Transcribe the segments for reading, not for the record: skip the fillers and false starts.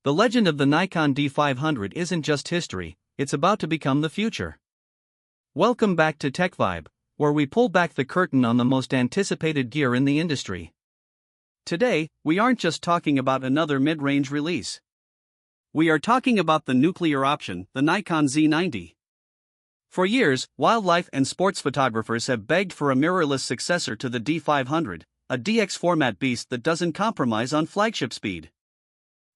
The legend of the Nikon D500 isn't just history, it's about to become the future. Welcome back to TechVibe, where we pull back the curtain on the most anticipated gear in the industry. Today, we aren't just talking about another mid-range release. We are talking about the nuclear option, the Nikon Z90. For years, wildlife and sports photographers have begged for a mirrorless successor to the D500, a DX format beast that doesn't compromise on flagship speed.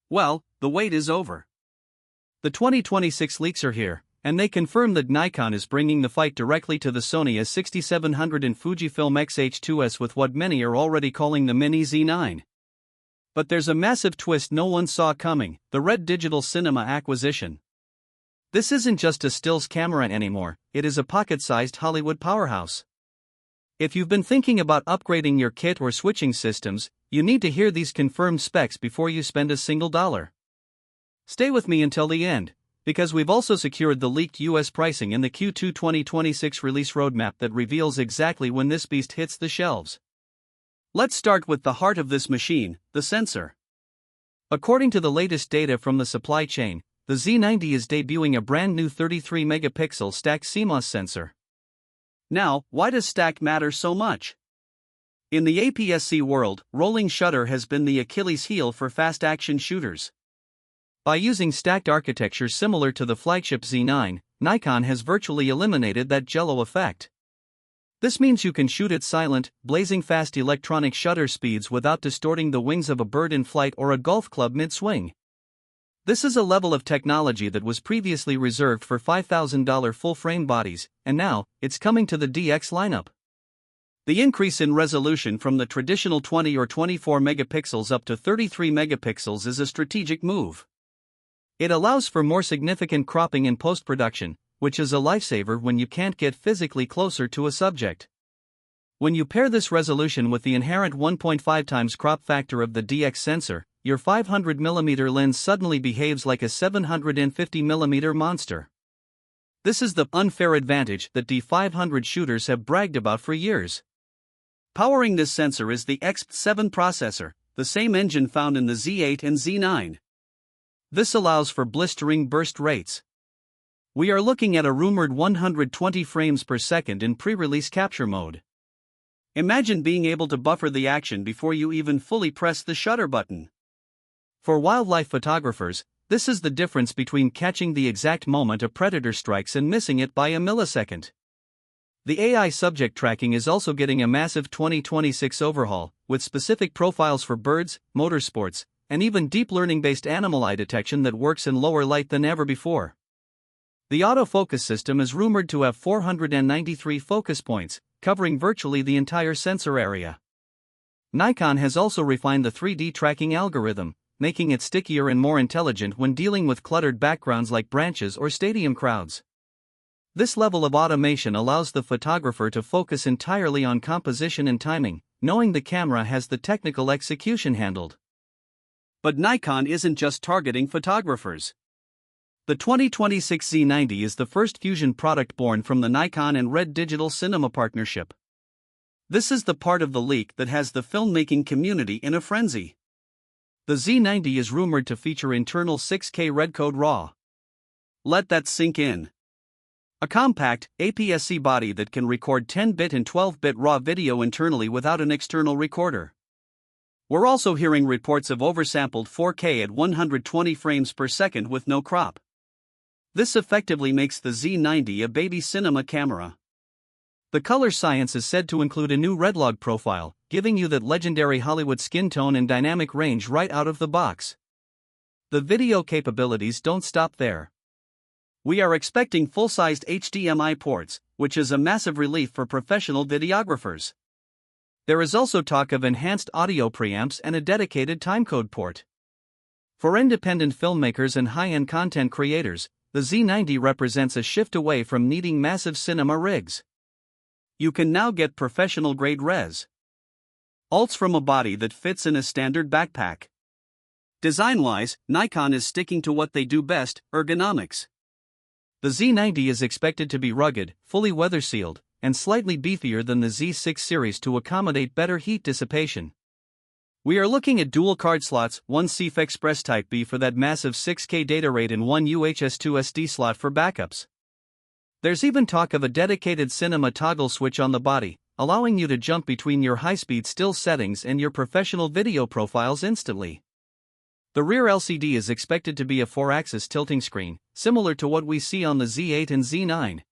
Well, the wait is over. The 2026 leaks are here, and they confirm that Nikon is bringing the fight directly to the Sony A6700 and Fujifilm X-H2S with what many are already calling the Mini Z9. But there's a massive twist no one saw coming: the Red Digital Cinema acquisition. This isn't just a stills camera anymore, it is a pocket-sized Hollywood powerhouse. If you've been thinking about upgrading your kit or switching systems, you need to hear these confirmed specs before you spend a single dollar. Stay with me until the end, because we've also secured the leaked US pricing in the Q2 2026 release roadmap that reveals exactly when this beast hits the shelves. Let's start with the heart of this machine, the sensor. According to the latest data from the supply chain, the Z90 is debuting a brand new 33-megapixel Stacked CMOS sensor. Now, why does stack matter so much? In the APS-C world, rolling shutter has been the Achilles heel for fast-action shooters. By using stacked architecture similar to the flagship Z9, Nikon has virtually eliminated that jello effect. This means you can shoot at silent, blazing fast electronic shutter speeds without distorting the wings of a bird in flight or a golf club mid-swing. This is a level of technology that was previously reserved for $5,000 full-frame bodies, and now, it's coming to the DX lineup. The increase in resolution from the traditional 20 or 24 megapixels up to 33 megapixels is a strategic move. It allows for more significant cropping in post-production, which is a lifesaver when you can't get physically closer to a subject. When you pair this resolution with the inherent 1.5 times crop factor of the DX sensor, your 500mm lens suddenly behaves like a 750mm monster. This is the unfair advantage that D500 shooters have bragged about for years. Powering this sensor is the X7 processor, the same engine found in the Z8 and Z9. This allows for blistering burst rates. We are looking at a rumored 120 frames per second in pre-release capture mode. Imagine being able to buffer the action before you even fully press the shutter button. For wildlife photographers, this is the difference between catching the exact moment a predator strikes and missing it by a millisecond. The AI subject tracking is also getting a massive 2026 overhaul, with specific profiles for birds, motorsports, and even deep learning-based animal eye detection that works in lower light than ever before. The autofocus system is rumored to have 493 focus points, covering virtually the entire sensor area. Nikon has also refined the 3D tracking algorithm, making it stickier and more intelligent when dealing with cluttered backgrounds like branches or stadium crowds. This level of automation allows the photographer to focus entirely on composition and timing, knowing the camera has the technical execution handled. But Nikon isn't just targeting photographers. The 2026 Z90 is the first fusion product born from the Nikon and Red Digital Cinema partnership. This is the part of the leak that has the filmmaking community in a frenzy. The Z90 is rumored to feature internal 6K REDCODE RAW. Let that sink in. A compact, APS-C body that can record 10-bit and 12-bit RAW video internally without an external recorder. We're also hearing reports of oversampled 4K at 120 frames per second with no crop. This effectively makes the Z90 a baby cinema camera. The color science is said to include a new red log profile, giving you that legendary Hollywood skin tone and dynamic range right out of the box. The video capabilities don't stop there. We are expecting full-sized HDMI ports, which is a massive relief for professional videographers. There is also talk of enhanced audio preamps and a dedicated timecode port. For independent filmmakers and high-end content creators, the Z90 represents a shift away from needing massive cinema rigs. You can now get professional-grade res. Alts from a body that fits in a standard backpack. Design-wise, Nikon is sticking to what they do best: ergonomics. The Z90 is expected to be rugged, fully weather-sealed, and slightly beefier than the Z6 series to accommodate better heat dissipation. We are looking at dual card slots, one CF Express Type B for that massive 6K data rate and one UHS-2 SD slot for backups. There's even talk of a dedicated cinema toggle switch on the body, allowing you to jump between your high-speed still settings and your professional video profiles instantly. The rear LCD is expected to be a 4-axis tilting screen, similar to what we see on the Z8 and Z9.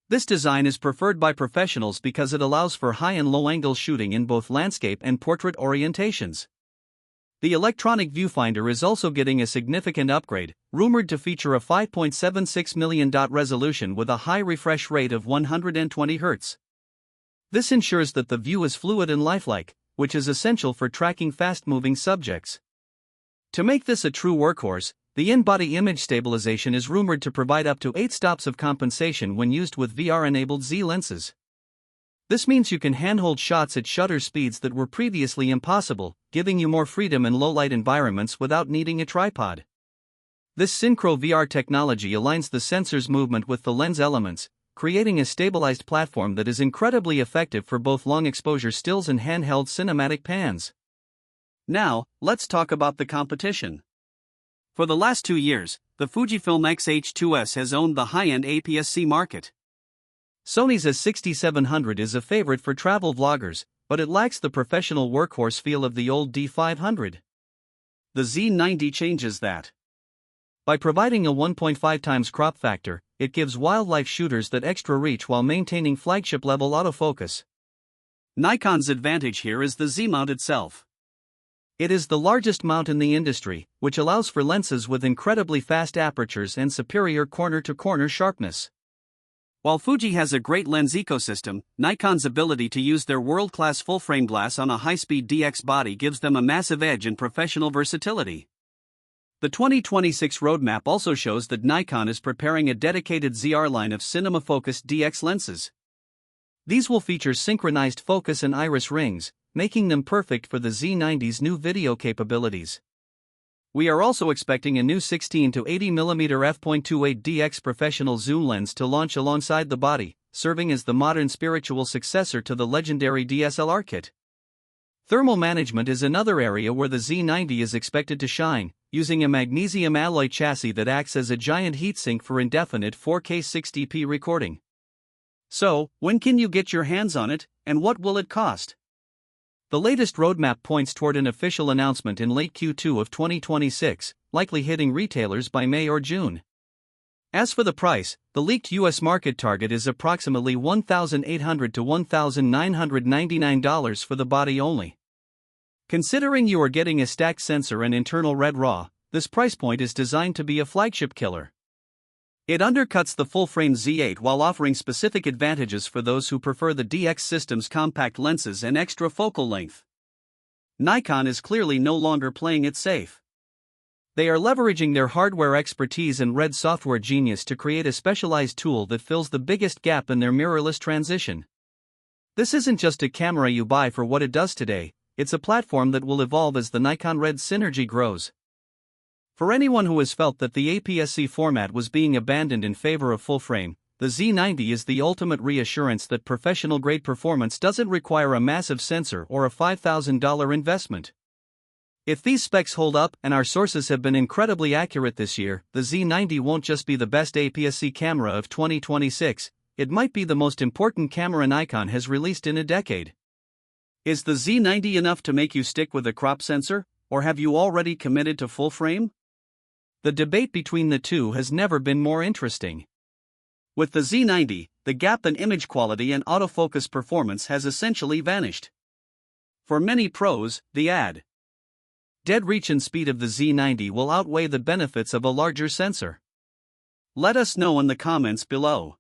This design is preferred by professionals because it allows for high and low-angle shooting in both landscape and portrait orientations. The electronic viewfinder is also getting a significant upgrade, rumored to feature a 5.76 million dot resolution with a high refresh rate of 120 Hz. This ensures that the view is fluid and lifelike, which is essential for tracking fast-moving subjects. To make this a true workhorse, the in-body image stabilization is rumored to provide up to 8 stops of compensation when used with VR-enabled Z lenses. This means you can handhold shots at shutter speeds that were previously impossible, giving you more freedom in low-light environments without needing a tripod. This Synchro VR technology aligns the sensor's movement with the lens elements, creating a stabilized platform that is incredibly effective for both long-exposure stills and handheld cinematic pans. Now, let's talk about the competition. For the last 2 years, the Fujifilm X-H2S has owned the high-end APS-C market. Sony's A6700 is a favorite for travel vloggers, but it lacks the professional workhorse feel of the old D500. The Z90 changes that. By providing a 1.5 times crop factor, it gives wildlife shooters that extra reach while maintaining flagship-level autofocus. Nikon's advantage here is the Z-mount itself. It is the largest mount in the industry, which allows for lenses with incredibly fast apertures and superior corner-to-corner sharpness. While Fuji has a great lens ecosystem, Nikon's ability to use their world-class full-frame glass on a high-speed DX body gives them a massive edge in professional versatility. The 2026 roadmap also shows that Nikon is preparing a dedicated ZR line of cinema-focused DX lenses. These will feature synchronized focus and iris rings, making them perfect for the Z90's new video capabilities. We are also expecting a new 16 to 80mm f.28 DX professional zoom lens to launch alongside the body, serving as the modern spiritual successor to the legendary DSLR kit. Thermal management is another area where the Z90 is expected to shine, using a magnesium alloy chassis that acts as a giant heatsink for indefinite 4K 60p recording. So, when can you get your hands on it, and what will it cost? The latest roadmap points toward an official announcement in late Q2 of 2026, likely hitting retailers by May or June. As for the price, the leaked US market target is approximately $1,800 to $1,999 for the body only. Considering you are getting a stacked sensor and internal RED RAW, this price point is designed to be a flagship killer. It undercuts the full-frame Z8 while offering specific advantages for those who prefer the DX system's compact lenses and extra focal length. Nikon is clearly no longer playing it safe. They are leveraging their hardware expertise and RED software genius to create a specialized tool that fills the biggest gap in their mirrorless transition. This isn't just a camera you buy for what it does today, it's a platform that will evolve as the Nikon RED synergy grows. For anyone who has felt that the APS-C format was being abandoned in favor of full-frame, the Z90 is the ultimate reassurance that professional-grade performance doesn't require a massive sensor or a $5,000 investment. If these specs hold up, and our sources have been incredibly accurate this year, the Z90 won't just be the best APS-C camera of 2026, it might be the most important camera Nikon has released in a decade. Is the Z90 enough to make you stick with a crop sensor, or have you already committed to full-frame? The debate between the two has never been more interesting. With the Z90, the gap in image quality and autofocus performance has essentially vanished. For many pros, the dead reach and speed of the Z90 will outweigh the benefits of a larger sensor. Let us know in the comments below.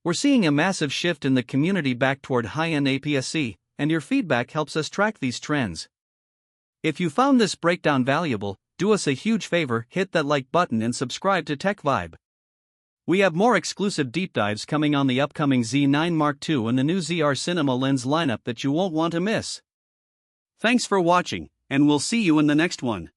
We're seeing a massive shift in the community back toward high-end APS-C, and your feedback helps us track these trends. If you found this breakdown valuable, do us a huge favor, hit that like button and subscribe to TechVibe. We have more exclusive deep dives coming on the upcoming Z9 Mark II and the new ZR Cinema lens lineup that you won't want to miss. Thanks for watching, and we'll see you in the next one.